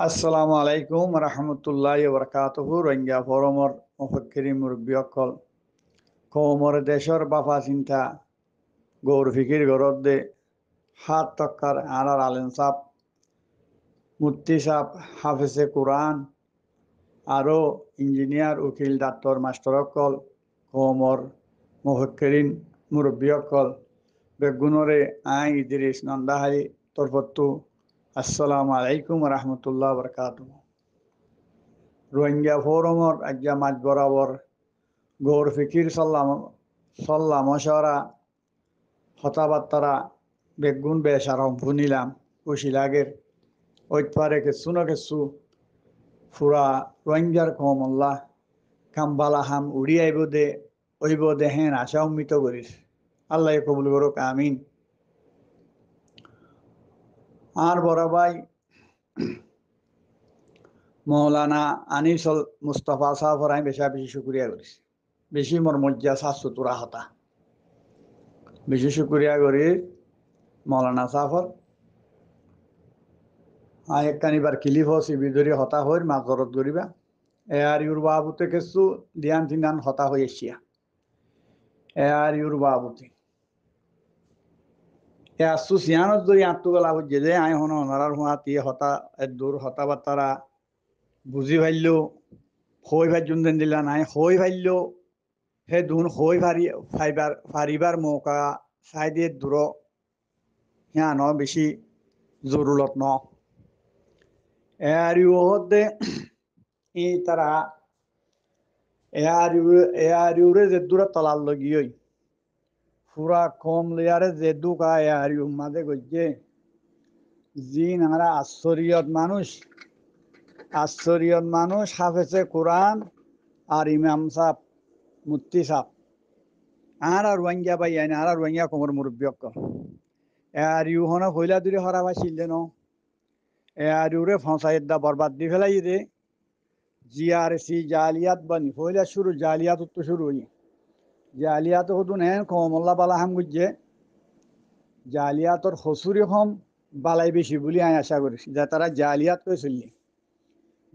আসসালামু আলাইকুম রহমতুল্লাহি বরকাতুহু রোহিঙ্গা ফোরামর মুফাক্কিরিন মুরব্বিয়কল কওমর দেশর বাফা চিন্তা গৌর ফিকির গরদে হাত তক্কার আনার আলেম সাহ মুফতি সাহ হাফেজে কোরআন আরও ইঞ্জিনিয়ার উকিল ডাক্তার মাস্টারকল কওমর মুফাক্কিরিন মুরব্বিয়কল বেগুনরে আই ইদ্রিস নন্দাহারি তরফত্তু আসসালামু আলাইকুম রহমতুল্লাহ বরকাতুহু রোহিঙ্গা ফোরামর আজ্ঞা মাঝ বরাবর গৌর ফিকির সল্লা মশারা হতাবার্তারা বেগুন বেসারম ফুনিলাম কুশিলাগের ঐতপারে কেসু না কেসু ফুরা রোহিঙ্গার কমল্লা কাম্বালা হাম উড়িয়াইব দে ওইব দে হেন আশা উম্মিত করিস আল্লাহ কবুল করুক আমিন। আর বড় ভাই মৌলানা আনিসুল মুস্তফা সাহর আমি বেশি শুক্রিয়া করিস, বেশি মোর মজ্জা শাশুতুরা হতা বেশি শুক্রিয়া করি মৌলানা সাহর। একখানিবার ক্লিপ হসি বিদরি হতা হইর মাজরত করিবা এ আর ইউর বাবুতে কিছু ধ্যান তিনান হতা হয়ে এসিয়া এ আর ইউর বাবুতে এ আসু সিয়ানত দরি আত্মগলা হচ্ছে যে আই হন হনারার হুয়া তিয়ে হতা দূর হতা বার্তারা বুঝি ভাইল হই ভাইজন দেন দিলা নাই হই ভাইল হে দুন হই ফারিবার মৌকা চাই দিয়ে দূর হ্যাঁ ন বেশি জরুরত ন এ আর ইউ হতে ই তারা এ আর ইউরে যে দূরে তলার লগিয়ে পুরা কম লেয়ারে যে দুকা এ আর ইউ মাঝে গজ্জে জি নারা আশ্চর্যত মানুষ হাফেজে কোরআন আর ইমাম সাহ মুফতি সাহ আর রোহিঙ্গা ভাই আইন আর রোহিঙ্গা কোমর মুরব্বী আর ইউ হন হইলা দূরে হরা ভাইছিল ন এ আর ইউরে ফসাইদা বরবাদ দি ফেলাই রে জিআরসি জালিয়াত বানি হইলা শুরু জালিয়াত তো শুরু হই জালিয়াত হদুন হেন কমল্লা বালা হাম গুজে জালিয়াতর হসুরি হম বালাই বেশি বলি আমি আশা করি যে তারা জালিয়াত করে চললি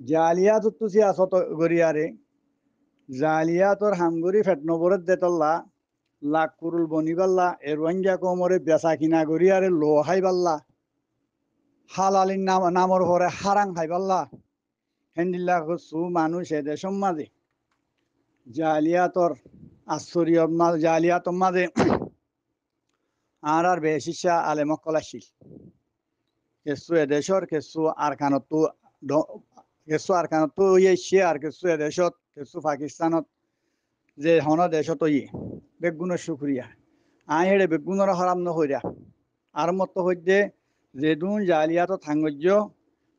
জালিয়াত তুসি আসত গরিয়ারে জালিয়াতর হামগুড়ি ফেটনবরত দেতল্লা লাখ কুরুল বনিবাল্লা এ রোহিঙ্গা কোমরে বেচা কিনা গরিয়ারে লো হাইবাল্লা হালালিন নামর ভরে হারাং হাইবাল্লা হেন্দিল্লা সু মানুষ এদের সমাজে জালিয়াতর আশ্চর্য জালিয়াতর মাঝে আর বেশিসা আলেমকল আসছিল কেসু এদেশর কেসু আরকানত ইয়ে আর কেসু এদেশত কেসু পাকিস্তানত যে হন দেশত ইয়ে বেগুনের শুক্রিয়া আই হেড়ে বেগুনের হরাম নহইরা আর মতো হইতে যেদুন জালিয়াত থাঙ্গজ্য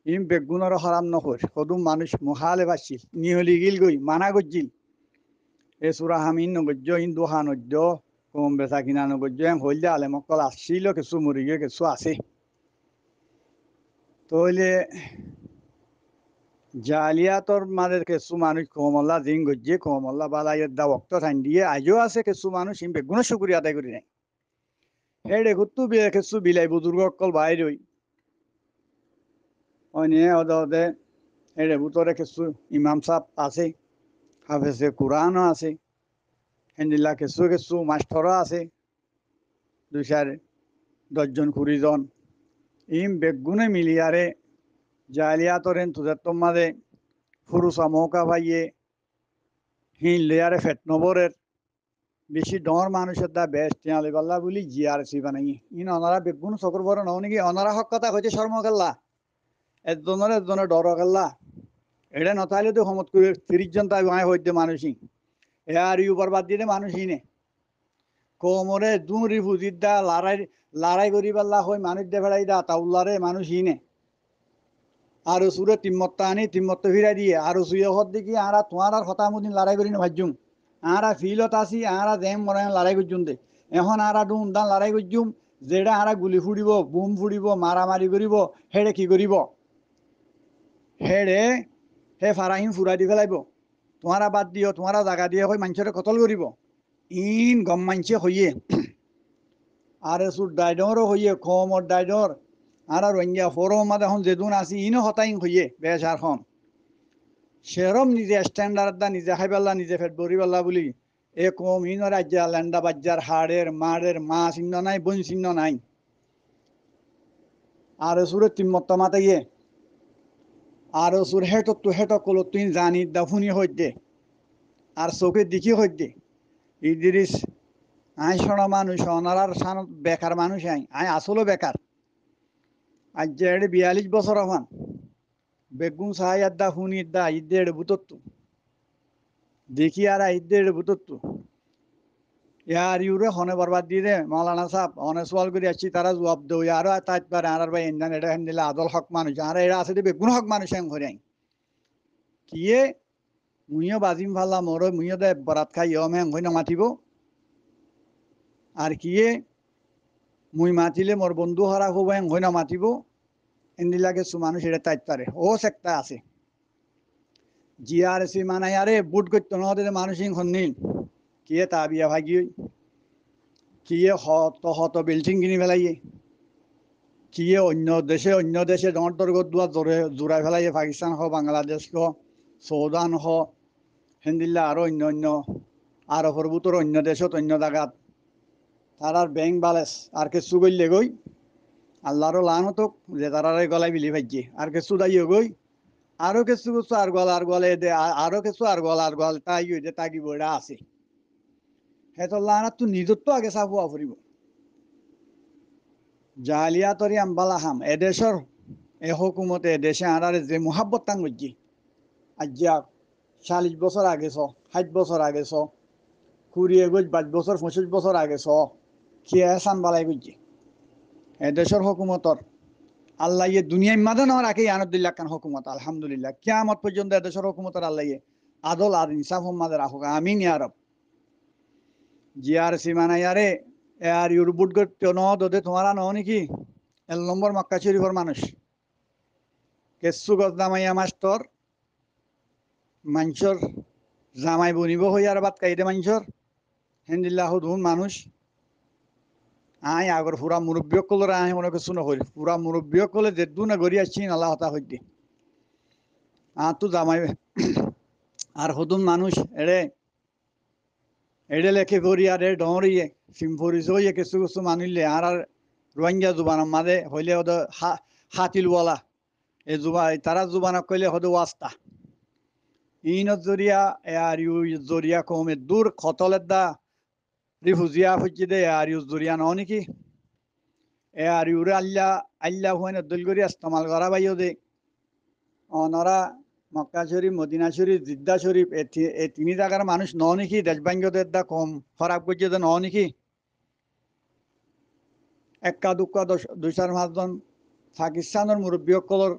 ইম বেগুনের হরাম নহর সদুম মানুষ মহালে বাসছিল নিহলি গিল গই মানা গজ্জিল এ সুরা হামিন নগজ্য হিন্দু হানজ্য কম বেচা কিনা নগজ্য হইলে আলেমকল আসছিল কিছু মরিগে কিছু আছে তইলে জালিয়াতর মাঝে কিছু মানুষ কমল্লা জিং গজ্জে কমল্লা বালাইয়ের দা বক্ত ঠান দিয়ে আজও আছে কিছু মানুষ ইম বেগুনের শুক্রিয়া আদায় করি নাই হেডে ঘুরতু কিছু বিলাই বুজুর্গ অকল বাইর হই অনিয়ে ওদে হেডে ভিতরে কিছু ইমাম সাহ আছে হাফেজে কোরআনও আছে হেন্দিল্লা কিছু কিছু মাস্টরও আছে 2-10 কুড়িজন ইম বেগুনে মিলিয়ারে জালিয়াতরেন তুদের মাঝে ফুরুসা মৌকা ভাইয়ে হিন লেয়ারে ফেট নবরের বেশি ডর মানুষের দা বেশ টিয়ালি পাল্লা বলি জিআরসি বানাই ইন অনারা বেগুন চকুর বড় নও নাকি অনারা হক কথা হয়েছে শর্ম কাল্লা একজনের ডর কাল্লা এটা নতাইলে তো সমত করে 30 জন তাই হইতে মানুষই এ আর ইউ বরবাদ দিয়ে মানুষই নে কোমরে দুন রিফুজির দা লড়াই করি পাল্লা হই মানুষ দে ফেলাই দা তাউল্লারে মানুষই নে আর সুরে তিম্মত্তা আনি তিম্মত্ত ফিরাই দিয়ে আর সুয়ে হত দেখি আরা তোমার আর হতামুদিন লড়াই করি না ভাজ্যুম আরা ফিলত আসি আরা দেম মরে লড়াই করছুন দে এখন আরা দুম দান লড়াই করছুম যেটা আরা গুলি ফুড়িব বুম ফুড়িব মারামারি করিব হেড়ে কি করিব হেড়ে হে ফারাহিম ফুরাই দি ফেলাইব তোমারা বাদ দিও তোমারা জাগা দিয়ে হয়ে মানুষের কতল করিব ইন গম মানছে হইয়ে আর সুর ডাইডরও হইয়ে কমর ডাইডর আর রোহিঙ্গা ফোরম মাদে এখন যেদুন আছি ইনো হতাইন হইয়ে বেশ আর হন সেরম নিজে স্ট্যান্ডার্ড দা নিজে খাইবাল্লা নিজে ফেট বরিবাল্লা বলি এ কম ইনো রাজ্যা ল্যান্ডা বাজ্জার হাড়ের মাড়ের মাছ ইন্ন নাই বন চিহ্ন নাই আর সুরে তিম্মত্ত মাতাইয়ে আর সুর হেট কলো তুই জানি দাফুনি হইতে আর চোখে দেখি হইতে ইদিরিস আই শোনা মানুষ অনারার সান বেকার মানুষ আই আসলে বেকার আজ যে 42 বছর হন বেগুন সাহায্য দা হুনি দা ইদের বুতত্তু দেখি আর ইদের বুতত্তু ইয়ার ইউরে হনে বরবাদ দিয়ে দে মৌলানা সাহেব অনে সওয়াল করে আসছি তারা জবাব দেও আরো তাই পারে আর ভাই ইন্দান এটা দিলে আদল হক মানুষ আর এরা আছে বেগুন হক মানুষ এম করে কিয়ে মুইও বাজিম ফাল্লা মোর মুইও দে বরাত খাই ইয়ম হ্যাং হই না মাতিব আর কিয়ে মুই মাতিলে মোর বন্ধু হারা হব হ্যাং হই না মাতিব এন্দিলাকে সু মানুষ এটা তাই পারে ও একটা আছে জিআরসি মানে আরে বুট করতে নদে মানুষ হন্নিল কিয়ে তা বিয়া ভাগি কিয়ে হত বিল্ডিং কিনি ফেলাইয়ে কিয়ে অন্য দেশে দরগত দুয়া জোড়াই ফেলাইয়ে পাকিস্তান হ বাংলাদেশ হ সৌদান হ হেন্দিল্লা আরো অন্য আরবের ভিতর অন্য দেশত অন্য জায়গাত তারার ব্যাংক ব্যালেন্স আর কিছু গইলে গই আল্লাহরও লানত যে তারারে গলায় বিলি ভাইছে আর কিছু দাইয়ে গই আরো কিছু আর গলে দে আরো কিছু আর গল তাই যে তাকি বইটা আছে হেতর লানত তো নিজত তো আগে সাফুয়া ফুরিব জালিয়াতরি আম্বালা হাম এদেশর এ হুকুমতে এদেশে আনারে যে মোহাব্বত তাং গজ্জি আজ্ঞা 40 বছর আগে 60 বছর আগে 20 বছর 25 বছর আগে খিয়া সান বালাই গজ্জি এদেশর হুকুমতর আল্লাহ ইয়ে দুনিয়ায় মাদে না রাখে আনদুল্লাহ খান হুকুমত আলহামদুলিল্লাহ কিয়ামত পর্যন্ত এদেশের হুকুমতর আল্লাহ আদল আর ইনসাফ মাদে রাখুক আমিন ইয়া রব জিআরসি মানে ইয়ারে আর ইউরবুট করতে ন দদে তোমারা ন নাকি 1 নম্বর মক্কা শরীফের মানুষ কেসু গজদামাইয়া মাস্টর মানুষের জামাই বনিব হইয়ার বাদ কাইদে মানুষের হেন্দিল্লাহ ধুন মানুষ আই আগর পুরা মুরব্বী কলর আই মনে কিছু নকরি পুরা মুরব্বী কলে যেদু না গড়ি আসছি আল্লাহ হতা হইতে তো জামাই আর হদুন মানুষ এড়ে লেখে করি আর এ ডরিয়ে সিমফরি সইয়ে কিছু কিছু মানিলে আর রোহিঙ্গা জুবান মাঝে হইলে হদ হাতিলওয়ালা এ তারা জুবানক কইলে হদ ওয়াস্তা ইনত জরিয়া আর ইউ জরিয়া কমে দূর খতলের দা রিফুজিয়া ফুচি দে আর ইউ জরিয়া ন নাকি আর ইউরে আল্লাহ হুয়াইন দল করি ইস্তেমাল করা বাইও দে অনরা মক্কা শরীফ মদিনা শরীফ জিদ্দা শরীফ এই 3 জায়গার মানুষ ন নাকি দেশ বাঙ্গদের দা কম খারাপ করছে ন নাকি একা দুক্কা 2-4-5 পাকিস্তানের মুরব্বী সকলের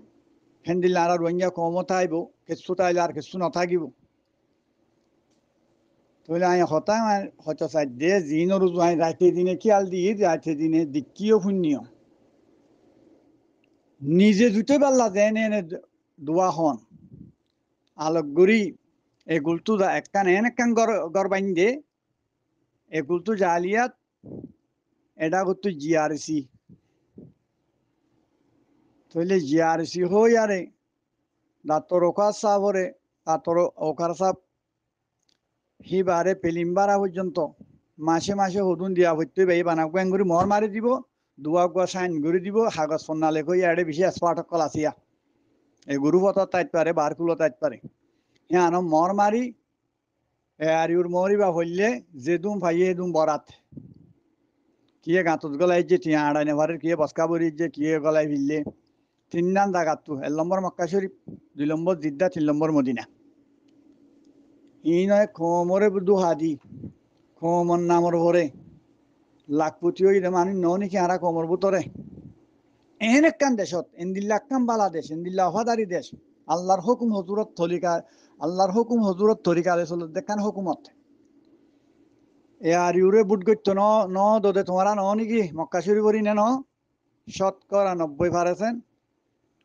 হেন্দিল্লা আর রোহিঙ্গা কমতা আইব কিছু তাইলে আর কিছু নথাকিব তাহলে আমি হতাম হয়তো চাই দে জিনর রাইতে দিনে খেয়াল দিয়ে রাইতে দিনে দিকিও শূন্য নিজে জুতে পারলা দেন এনে দোয়া হন আলোকগুড়ি এগুলতো একখান একখান গর বাইন দে এগুলতো জালিয়াত এটা করতো জিআরসি তাহলে জিআরসি হই আরে দাঁতর ওকার সাহরে দাঁতর ওকার সাহ হিবারে পেলিমবারা পর্যন্ত মাসে মাসে হদুন দিয়া হইতে বেই বানাক করে মর মারি দিব দুয়া গুয়া সাইন করে দিব কাগজ ফন্নালে কই আরে বেশি এক্সপার্ট সকল আসিয়া এই গুরু পথর তাইত পারে বারকুলো তাইত পারে হ্যাঁ আনো মর মারি আর ইউর মরিবা হইলে যেদুম ভাইয়ে দুম বরাত কিয়ে গাঁতত গলাই যে টিয়া আড়াই নেভারের কিয়ে বসকা বরি যে কিয়ে গলাই ফিরলে 3 নাম জায়গাত 1 নম্বর মক্কা শরীফ 2 নম্বর জিদ্দা 3 নম্বর মদিনা ই নয় কোমরে বুধু হাদি কোমর নামর ভরে লাখপুতি হই মানুষ ন নাকি আরা কোমর বুতরে এহেন একখান দেশত এন্দিল্লা একখান বালা দেশ এন্দিল্লা অফাদারি দেশ আল্লাহর হুকুম হজুরত তরিকা আল্লাহর হুকুম হজুরত তরিকা আলেছিল দেখান হুকুমত এ আর ইউরে বুট করতো ন দোদে তোমারা ন নাকি মক্কা শরীফ করি ন শতকরা 90%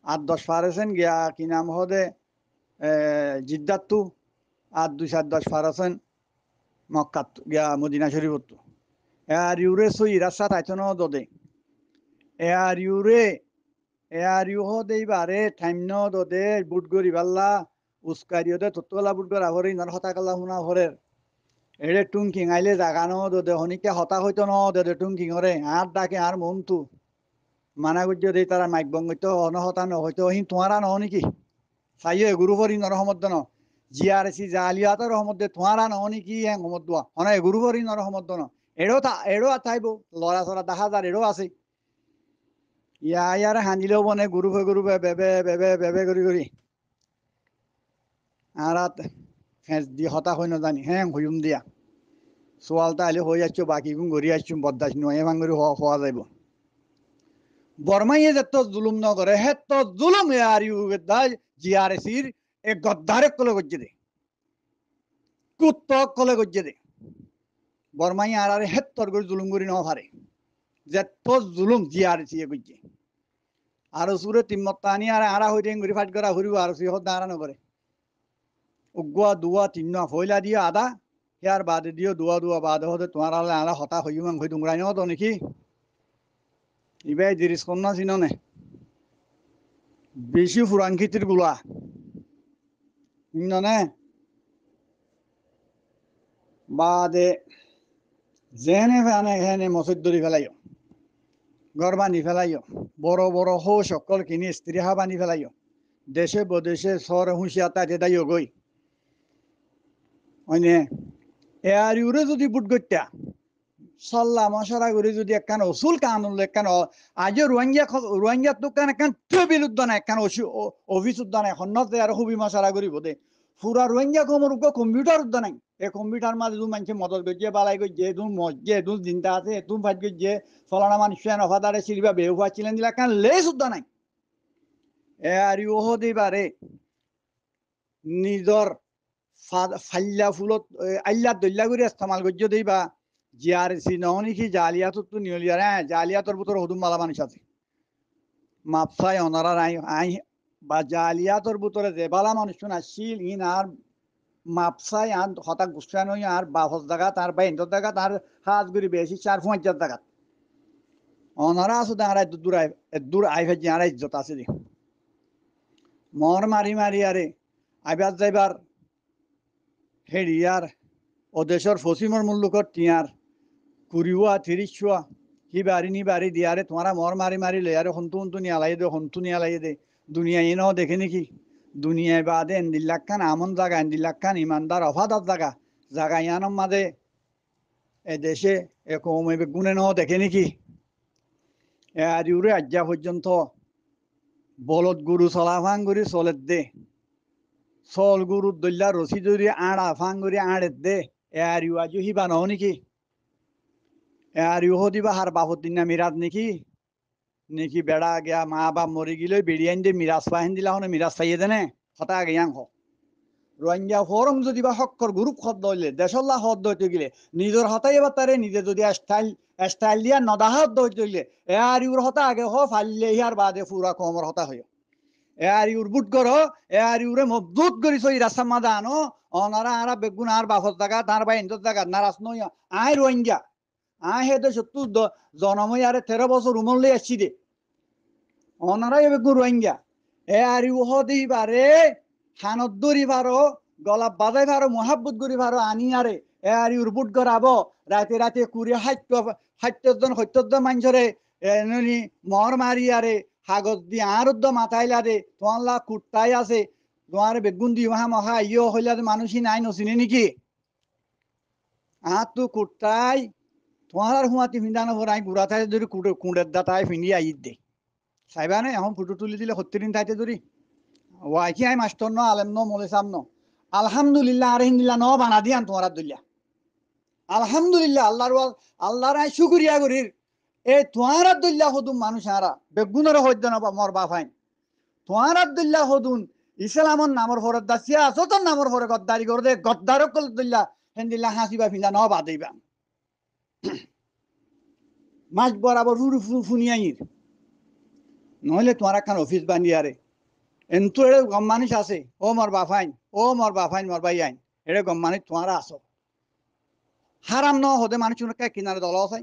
8-10% গিয়া কি নাম হদে জিদ্দাতু আর 2-4-10% মক্কাত গিয়া মদিনা শরীফত এ আর ইউরে সই রাস্তা তাইতো ন দোদে এ আর ইউরে এ আর ইউ দেই বারে ঠাইন্য দে বুট গরি বাল্লা উস্কারিও দে ততলা বুট গরা হরে নর হতা কালা হুনা হরে এড়ে টুংকিং আইলে জাগানো দে হনিকে হতা হইতো ন দে টুংকিং হরে আর ডাকে আর মনতু মানা গুজ্জ দেই তারা মাইক বঙ্গিত অনহতা ন হইতো হি তোমারা ন নাকি সাইয়ে গুরু হরি নর হমদ্দ ন জিআরসি জালিয়াত রহমদ্দে তোমারা ন নাকি হ্যাঁ হমদ্দুয়া হনা গুরু হরি নর হমদ্দ ন এড়ো আথাইব লড়া চড়া দেখা যার এড়ো আছে ইয়ার হাঁজিলেও বনে গুরুপে বেবে বেবে বেবে করি আর ফেঁস দিয়ে হতা হই না জানি হ্যাঁ হইম দিয়া সোয়ালটা আলে হয়ে যাচ্ছ বাকি গুণ ঘুরি আসছুম বদাস নয় এমান করে হওয়া যাইব বর্মাইয়ে যেত জুলুম ন করে হে তো জুলুম আর ইউ জিআরএসির এ গদ্দারে কলে গজ্জে দে কুত্তক কলে গজ্জে দে বর্মাই আর আরে হেত্তর করে জুলুম করি ন পারে যেত জুলুম জিআরএসি এ গজ্জে আর সুরে তিম্মত্তানি আর আড়া হইতে ঘুরি ফাট করা ঘুরিব আর সিহত দাঁড়া নকরে উগুয়া দুয়া তিন্ন ফইলা দিয়ে আদা ইয়ার বাদে দিও দুয়া বাদে হতে তোমার আলে আড়া হতা হইম হই দুংরাই ন তো নাকি ইবাই জিরিস কন্যা চিননে বেশি ফুরাঙ্কিতির গুলা নে বাদে যেনে ফেনে হেনে মসজিদ দরি ফেলাইও ঘর বান্ধি ফেলাইও বড় বড় হো সকল কিনি স্ত্রী হা বান্ধি ফেলাইও দেশে বদেশে সর হুঁশিয়া তাতে দাইও গই হয়নে এ আর ইউরে যদি বুট গত্যা সাল্লা মশারা করে যদি একখান অসুল কানুন একখান আজ রোহিঙ্গা তো কেন একখান টেবিল উদ্যান একখান অফিস উদ্যান হন্নতে আর খুবই মশারা করিব দে পুরা রোহিঙ্গা কমর কম্পিউটার উদ্যান এই কম্পিউটার মাঝে দু মানুষ মদত গজ্জে বালাই গজ্জে দু মজ্জে দু চিন্তা আছে তুম ফাজ গজ্জে ফলানা মানুষ অফাদারে সিরিবা বেহু ফাচ্ছিলেন দিলা একখান লেস উদ্যান এ আর ইউ দিবারে নিজর ফাল্লা ফুলত আল্লা দল্লা করে ইস্তেমাল গজ্জে দিবা জিআরসি নহনি জালিয়াত তো নিয়লিয়ার হ্যাঁ জালিয়াতর ভিতরে হুদুম মালা মানুষ আছে মাপসাই অনারা আই বা জালিয়াতর ভিতরে যে বালা মানুষ আসছিল ইন আর মাপসাই আর হতা গুসান আর বাফস জায়গা তার বা ইন্দর জায়গা তার হাত গুড়ি বেশি 4-5 জায়গা অনারা আছে দাঁড়া দূর আই ভেজি আর ইজ্জত আছে দি মর মারি আরে আইবার যাইবার হেরিয়ার ও দেশের ফসিমর মুল্লুকর টিয়ার কুড়িওয়া 30 হি বাড়ি নি বাড়ি দিয়ারে তোমারা মর মারি লে আরে হন্তু নিয়া লাই দে দুনিয়া ইন দেখে নাকি দুনিয়ায় বাদে এন্দিল্লাখান আমন জায়গা এন্দিল্লাখান ইমানদার অফাদার জায়গা ইয়ানোর মাঝে এ দেশে এ কমে গুণে ন দেখে নাকি এ আর ইউরে আজ্ঞা পর্যন্ত বলদ গুরু চলাফাং করি চলের দে চল গুরু দল্লা রসি ধরি আড়া ফাং করি আড়ে দে এ আর ইউ আজ হিবা নহ নাকি আর ইহো দিবা হার বাপত দিন না মিরাজ নাকি বেড়া গিয়া মা বাপ মরি গিলে বেড়িয়াইন দিয়ে মিরাজ পাহিন দিলা হনে মিরাজ পাইয়ে দেনে হতা গিয়াং হ রোহিঙ্গা ফরম যদি বা হক্কর গ্রুপ হদ দইলে দেশল্লা হদ দইতে গেলে নিজের হতাই এবার তারে নিজে যদি স্টাইল দিয়া নদাহত দইতে গেলে এ আর ইউর হতা আগে হ ফাইলে ইয়ার বাদে পুরা কমর হতা হইয় এ আর ইউর বুট করো এ আর ইউরে মজবুত করি সই রাস্তা মাদা আনো অনারা আরা বেগুন আর বাফর জায়গা তার বা ইন্দর জায়গা নারাজ নই আয় রোহিঙ্গা হেদে সত্তর জনমই আরে 13 বছর উমরলে আসছি দে অনারাই বেগুন রোহিঙ্গা এ আর ইউ হদি বারে হানত দরি ভারো গলা বাজাই ভারো মহাব্বত করি ভারো আনি আরে এ আর ইউর বুট গড়াবো রাতে কুড়ি 70 মানুষরে মর মারি আরে হাগত দি আর মাথাইলা দে তোমার কুট্টাই আছে তোমার বেগুন দি মহা ইয়ে হইলা মানুষই নাই নচিনে নাকি তো কুট্টাই তোমার হুঁয়াতি ফিন্দানো ভর আমি বুড়া থাই যদি কুঁড়ের দাতাই ফিন্দি আই দে চাইবা নে এখন ফটো তুলি দিলে 70 দিন থাইতে ধরি ওয়াইকি আই মাস্টর ন আলেম ন মলে সাম ন আলহামদুলিল্লাহ আর হিন্দিল্লা ন বানা দিয়ান তোমার দুল্লা আলহামদুলিল্লাহ আল্লাহর আই শুকুরিয়া করির এই তোমার দুল্লা হদুম মানুষ আরা বেগুনের হইতে না মর বাফাইন তোমার দুল্লা হদুন ইসলামর নামর ফরত দা সিয়াসতর নামর ফরে গদ্দারি করে দে গদ্দারক কল দুল্লা হেন্দিল্লা হাসিবা ফিন্দা ন বাদেইবা মাছ বরাবর ফুনিয়াইর নহলে তোমার একখান অফিস বানিয়ারে এন্তু এড়ে গম মানুষ আছে ও মর বাফাইন মর বাই আইন এড়ে গম মানুষ তোমার আসো হারাম ন হদে মানুষ কিনারে দল আছে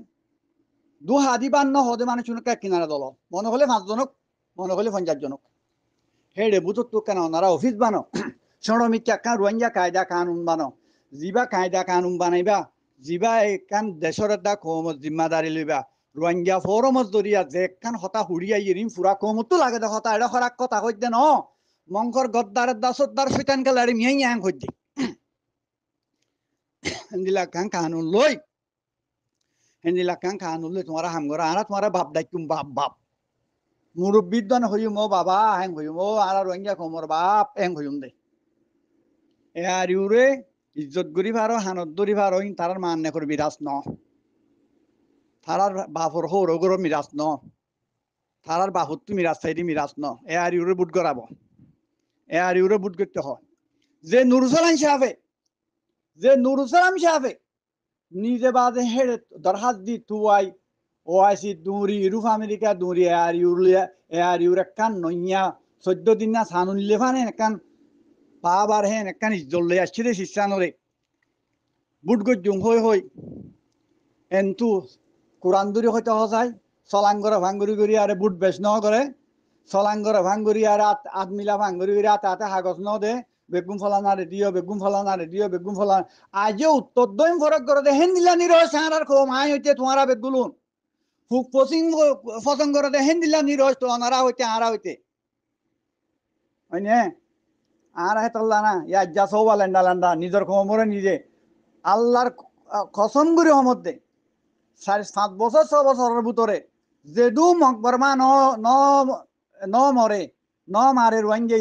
দু হাদিবান ন হদে মানুষ কিনারে দল মনে হলে 5 জনক মনে করলে 50 জনক হেডে বুতত তো কেন ওনারা অফিস বানো সড়মিকা কান রোহিঙ্গা কায়দা কানুন বানো জিবা কায়দা কানুন বানাইবা জিবা একান দেশের দা কমত জিম্মাদারি লইবা রোহিঙ্গা ফরমত দরিয়া যে একখান হতা হুড়িয়া ইরিম ফুরা কমতো লাগে দে হতা এটা খরাক কথা কইতে ন মঙ্কর গদ্দারের দা সদ্দার শৈতান কালারি মিয়াই আং কইতে হেন্দিলা কান কানুন লই হেন্দিলা কান কানুন লই তোমারা হামগরা আরা তোমারা বাপ দাইতুম বাপ বাপ মুরব্বির দন হইম ও বাবা হ্যাং হইম ও আরা রোহিঙ্গা কমর বাপ হ্যাং হইম দে এ আর ইউরে ইজ্জত গরি ভারো হানত দরি ভারো ইন তারার মান করে বিরাজ ন তারার বাপর হৌরগর মিরাজ ন তারার বাহুত তু মিরাজ চাইদি মিরাজ ন এ আর ইউরে বুট গড়াব এ আর ইউরে বুট করতে হয় যে নুরুসালাম সাহেবে যে নুরুসালাম সাহেবে নিজে বাদে হেড়ে দরহাজ দি তুয়াই ওআইসি দুরি ইউরোপ আমেরিকা দুরি এ আর ইউরে কান নইয়া 14 দিন না সানুল্লে ফানে কান পাবার হেন একখান ইজ্জলে আসছে রে শিষ্যানরে বুট গজ্জুম হই এন্তু কোরআন দূরি হইতে হসাই সলাঙ্গরে ভাঙ্গুরি করি আরে বুট বেশ ন করে সলাঙ্গরে ভাঙ্গুরি আর আতমিলা ভাঙ্গুরি করি আতে হাগজ ন দে বেগুম ফলানা রে দিও বেগুম ফলানা রে দিও বেগুম ফলানা আজও উত্তর দইম ফরক করে দে হেন দিলানি রয় সারার খো মাই হইতে তোমারা বেগুলুন ফুক পসিং ফসং করে দে হেন দিলানি রয় তো অনারা হইতে আরা হইতে হয়নে আর হেতল্লা না ইয়া যা সৌবা লেন্ডা লেন্ডা নিজের খমরে নিজে আল্লাহর কসম করে হমদে 7.5 বছর 6 বছরের ভিতরে যেদু মকবরমা ন মরে ন মারে রোহিঙ্গা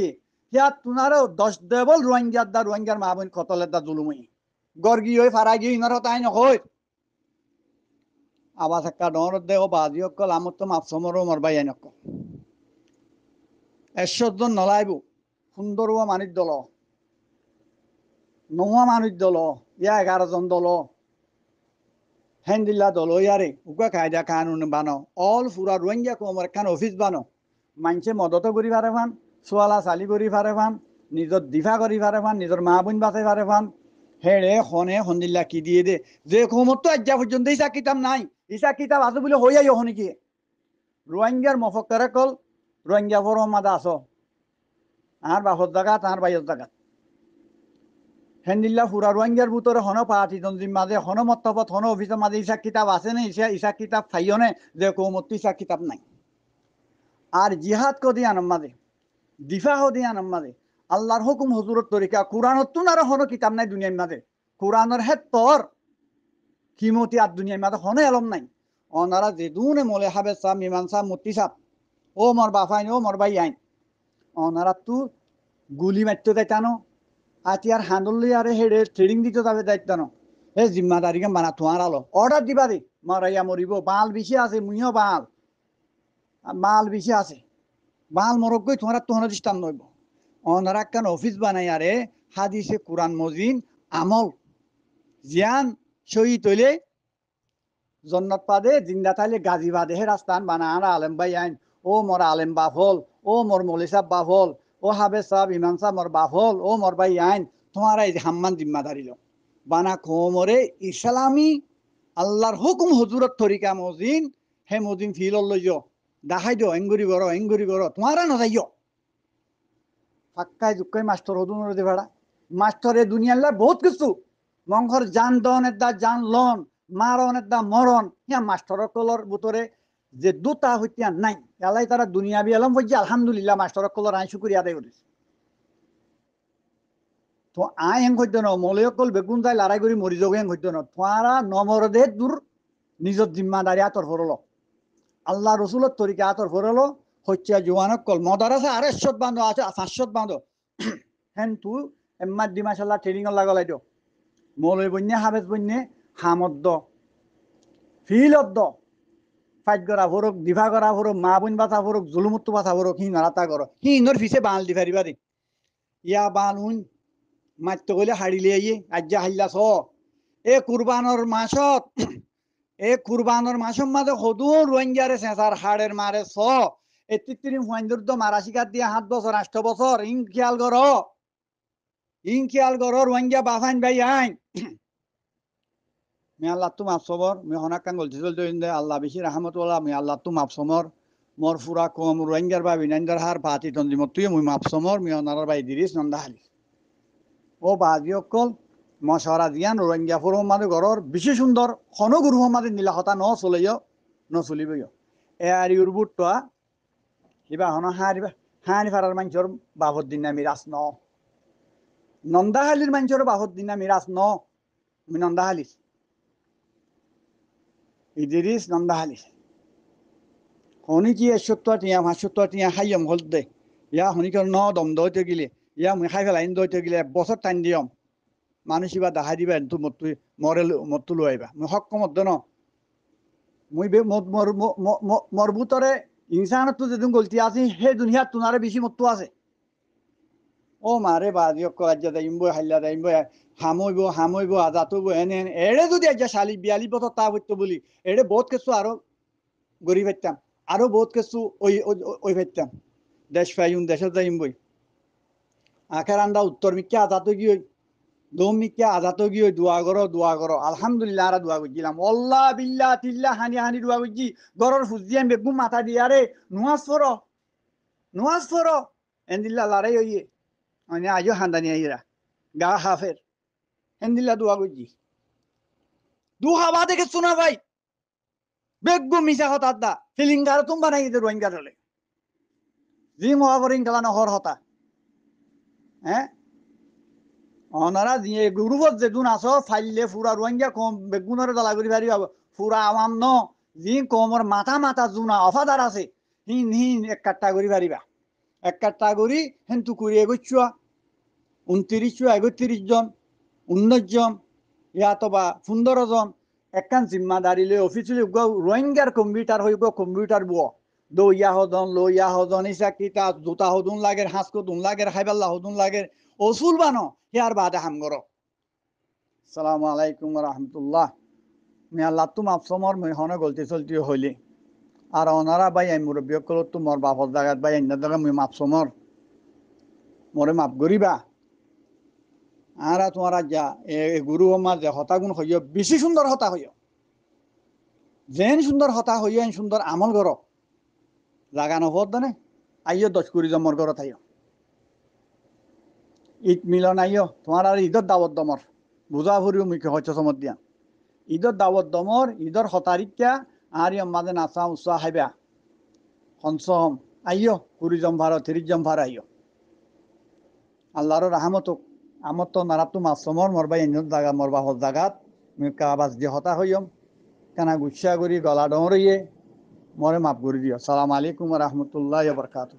হিয়া তুনারও 10 ডবল রোহিঙ্গার মা বোন কতলের দা জুলুমই গর্গি হয়ে ফারা গিয়ে ইনার তাই নকই আবাস একটা ডর দে ও বাজি অকল আমার তো মাপসমরও মরবাই নক 100 জন নলাইব সুন্দর মানির দল নোয়া মানুষ দল ইয়া 11 জন দল হেন্দিল্লা দল ইয়ারে উকা কায়দা কানুন বানো অল ফুরা রোহিঙ্গা কমর একখান অফিস বানো মানুষে মদত করি পারে ফান সোয়ালা চালি করি পারে ফান নিজের দিফা করি পারে ফান নিজের মা বোন বাঁচাই পারে ফান হেড়ে হনে হন্দিল্লা কি দিয়ে দে যে কমর তো আজ্ঞা পর্যন্ত ইসা কিতাব নাই ইসা কিতাব আছে বলে হইয়াই হনি কি রোহিঙ্গার মফক্করে কল রোহিঙ্গা ফরম মাদা আস আর বাপর জায়গা আর বাইর জায়গা হেন্দিল্লা ফুরা রোহিঙ্গার ভিতরে হন পার্টিজন মাঝে হন মতপথ হন অফিসের মাঝে ইসাক কিতাব আছে না ইসাক কিতাব ফাইও নে যে কৌমত ইসাক কিতাব নাই আর জিহাদ কদি আনম মাঝে দিফা হদি আনম মাঝে আল্লাহর হুকুম হজুরত তরিকা কোরআনত তো না হন কিতাব নাই দুনিয়ার মাঝে কোরআনের হেতর কিমতি আর দুনিয়ার মাঝে হন এলম নাই অনারা যে দুনে মলে হাবে সাহ মিমান সাহ মতি সাহ ও মর বাফাইন ও মর বাই আইন অনারা তো গুলি মারতে দেখানো আতিয়ার হান্দলি আরে হেডে ট্রেডিং দিতে যাবে দায়িত্ব ন হে জিম্মাদারিকে মানা তোমার আলো অর্ডার দিবা দে মারাইয়া মরিব বাল বেশি আছে মুইও বাল মাল বেশি আছে বাল মরক গই তোমার তোহন দৃষ্টান নইব অনারা কেন অফিস বানাই আরে হাদিসে কোরআন মজিন আমল জিয়ান শহীদ হইলে জন্নত পাদে জিন্দা থাইলে গাজী বাদে হে রাস্তান বানা আরা আলেম ভাই আইন ও মর আলেম বাফল ও মর মৌলি সাহ বাফল ও হাবে সাহ ইমাম সাহ মর বাফল ও মর ভাই আইন তোমারা এই হাম্মান জিম্মাদারি লো বানা কোমরে ইসলামী আল্লাহর হুকুম হজুরত তরিকা মজিন হে মজিন ফিল লইয় দেখাই দিও এঙ্গুরি করো তোমারা না যাইও ফাক্কায় দুঃখাই মাস্টার হদুন দে ভাড়া মাস্টারে দুনিয়ার বহুত কিছু মঙ্গর জান দনের দা জান লন মারনের দা মরণ ইয়া মাস্টার কলর ভিতরে যে দুটা হইতিয়া নাই এলাই তারা দুনিয়া বি এলাম বলছি আলহামদুলিল্লাহ মাস্টার কলর আই শুকুরিয়া আদায় করেছে তো আই হেং হইত ন মলয়কল বেগুন যাই লড়াই করে মরি যাবো হেং হইত ন তোমারা নমরদে দূর নিজের জিম্মাদারি আতর ফরল আল্লাহ রসুলত তরিকা আতর ফরল হচ্ছে জোয়ানক কল মদার আছে আর 100 বান্ধব আছে 500 বান্ধব হেন তু এম্মার ডিমাশাল্লাহ ট্রেনিং লাগালাই দিও মৌলই বন্যে হাবেজ বন্যে হামদ্দ ফিলদ্দ ফাইট করা ফরক দিভা করা ফরক মা বোন বাঁচা ফরক জুলুমুত্তু বাঁচা ফরক হি নারাতা কর হি ইনর ফিসে বাল দি ফারিবা দে ইয়া বাল হুন মাত্য কইলে হাড়িলে আইয়ে আজ্জা হাইলা ছ এ কুরবানর মাসত এ কুরবানর মাসম মাঝে সদু রোহিঙ্গারে চেঁচার হাড়ের মারে ছ এ তিত্রিম হুয়াইন্দুর তো মারা শিকার দিয়ে 7 বছর 8 বছর ইং খেয়াল কর রোহিঙ্গা বাফাইন ভাই আইন মে আল্লাহ তু মাফ সবর মে হনাকান গলতি চলতে আল্লাহ বেশি রাহমতুল্লাহ মে আল্লাহ তু মাফ সমর মোর ফুরা কম রোহিঙ্গার বা বিনাইন্দার হার পাতি তন্দি মতুয়ে মুই মাপসমর মিয়নার বাই দিরিস নন্দাহালি ও বাজি অকল মশরা দিয়ান রোহিঙ্গা ফুর মাদে ঘরর বেশি সুন্দর খন গুরু মাদে নীলা হতা ন চলেও ন চলিবইও এ আর ইউরবুটটা ইবা হন হানি ফারার মানুষের বাবদ দিন না মিরাজ ন নন্দাহালির মানুষের বাবদ দিন না মিরাজ ন আমি নন্দাহালি ইদিরিস নন্দাহালি হনি কি 70 টিয়া 75 টিয়া হাইয়ম হল দে ইয়া হনি কর ন দম দইতে গিলে ইয়া মুই খাই ফেলাইন দইতে গিলে বছর টাইম দিয়ম মানুষ ইবা দেখা দিবা এন্তু মত মরে মত লো আইবা মুই হক কমত ন মুই মর ভুতরে ইনসানত তো যেদিন গলতি আছে হে দুনিয়া তুনারে বেশি মত আছে ও মারে বাজি কাজ দাইমবো হাইলা দাইমবো হামইব আজাতব এনে এড়ে যদি আজ 40-42 বছর তা হইতো বলি এড়ে বহুত কিছু আরো গরিব হইতাম আরো বহুত কিছু ওই হইতাম দেশ ফাইন দেশে যাইমবই আখের আন্দা উত্তর মিক্কা আজাত গিয়ে দম মিক্কা আজাত গিয়ে দোয়া করো আলহামদুলিল্লাহ আর দোয়া করছিলাম আল্লাহ বিল্লাহ তিল্লাহ হানি দোয়া করছি গরর ফুজিয়াম বেগুম মাথা দিয়ারে নুয়াজ ফরো এন্দিল্লা লড়াই হইয়ে মানে আজও হান্দানি আইরা গা হাফের এন্দিল্লা দোয়া করছি দু হাবা দেখে শোনা ভাই বেগুম মিশা হতা দা ফিলিংগার তুমি বানাই দিতে রোহিঙ্গা চলে জি মহাবরিং গেলা নহর হতা হ্যাঁ অনারা দিয়ে গ্রুপত যেদুন আছো ফাইলে ফুরা রোহিঙ্গা কম বেগুনের দলা করি পারি ফুরা আওয়াম ন জি কমর মাথা জুনা অফাদার আছে হিন এক কাট্টা করি পারিবা এক কাট্টা করি হেন্তু করি এগোচ্ছুয়া 29 জন 19 জন ইয়াতো বা 15 জন একখান জিম্মাদারি লই অফিসে রোহিঙ্গার কম্পিউটার হইব কম্পিউটার বুয় দো ইয়া হদন লো ইয়া হদন ইসা কিতা জোতা হদুন লাগের হাঁসকো দুন লাগের খাইবাল্লা হদুন লাগের অসুল বানো ইয়ার বাদে হাম করো সালামু আলাইকুম রহমতুল্লাহ মি আল্লাহ তুম আফসমর মই হনে গলতি চলতি হইলি আর ওনারা ভাই আমি মুরব্বী কলো তোমার বাপর জায়গাত ভাই এনে জায়গা মই মাপসমর মরে মাপ করিবা আর তোমার যা এ গুরু আমার যে হতাগুণ হইয় বেশি সুন্দর হতা হইয় যেন সুন্দর হতা হইয় সুন্দর আমল করো জাগা নপদ নে আইয় 10 কুড়ি জমর ঘরত আইয় ঈদ মিলন আইয় তোমার আর ঈদর দাওয়াত দমর বুঝা ফুরিও মুখে হচ্ছে সমত দিয়া ঈদর দাওয়াত দমর ঈদর হতারিকা আর মাঝে নাচা উৎসাহ হাইবা হংসম আইয় 20 জন ভার 30 জন ভার আইয় আল্লাহর রাহমত আমত তো নারাতো মাসমর মরবা এনে জায়গা মরবা হল জাগাত কাবাজ দিয়ে হতা হইয়ম কানা গুচ্ছা করি গলা ডমরিয়ে মরে মাপ করে দিও সালাম আলাইকুম রহমতুল্লাহ বরকাত